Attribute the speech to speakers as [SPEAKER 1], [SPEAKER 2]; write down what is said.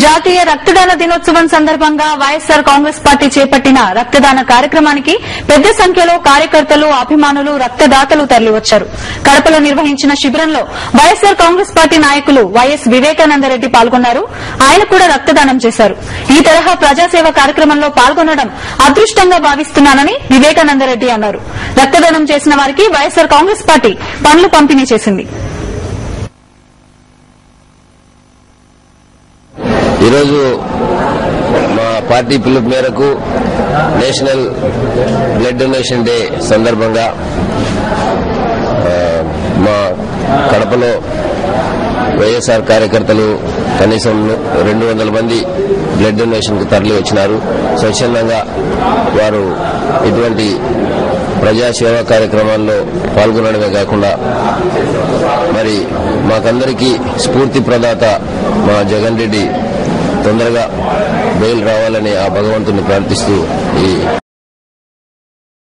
[SPEAKER 1] జాతీయ రక్తదాన దినోత్సవం సందర్భంగా వైఎస్సార్ కాంగ్రెస్ పార్టీ చేపట్టిన రక్తదాన కార్యక్రమానికి పెద్ద సంఖ్యలో కార్యకర్తలు అభిమానులు రక్తదాతలు తరలివచ్చారు. కడపలో నిర్వహించిన శిబిరంలో వైఎస్సార్ కాంగ్రెస్ పార్టీ నాయకులు వైఎస్ వివేకానందరెడ్డి పాల్గొన్నారు. ఆయన కూడా రక్తదానం చేశారు. ఈ తరహా ప్రజాసేవ కార్యక్రమంలో పాల్గొనడం అదృష్టంగా భావిస్తున్నానని వివేకానందరెడ్డి అన్నారు. రక్తదానం చేసిన వారికి వైఎస్సార్ కాంగ్రెస్ పార్టీ పండ్లు పంపిణీ చేసింది.
[SPEAKER 2] ఈరోజు మా పార్టీ పిలుపు మేరకు నేషనల్ బ్లడ్ డొనేషన్ డే సందర్భంగా మా కడపలో వైఎస్ఆర్ కార్యకర్తలు కనీసం 200 మంది బ్లడ్ డొనేషన్ కు తరలి వచ్చినారు. స్వచ్ఛందంగా వారు ఇటువంటి ప్రజాసేవా కార్యక్రమాల్లో పాల్గొనడమే కాకుండా మరి మాకందరికీ స్ఫూర్తి ప్రదాత మా జగన్ రెడ్డి తొందరగా బెయిల్ రావాలని ఆ భగవంతుని ప్రార్థిస్తూ ఈ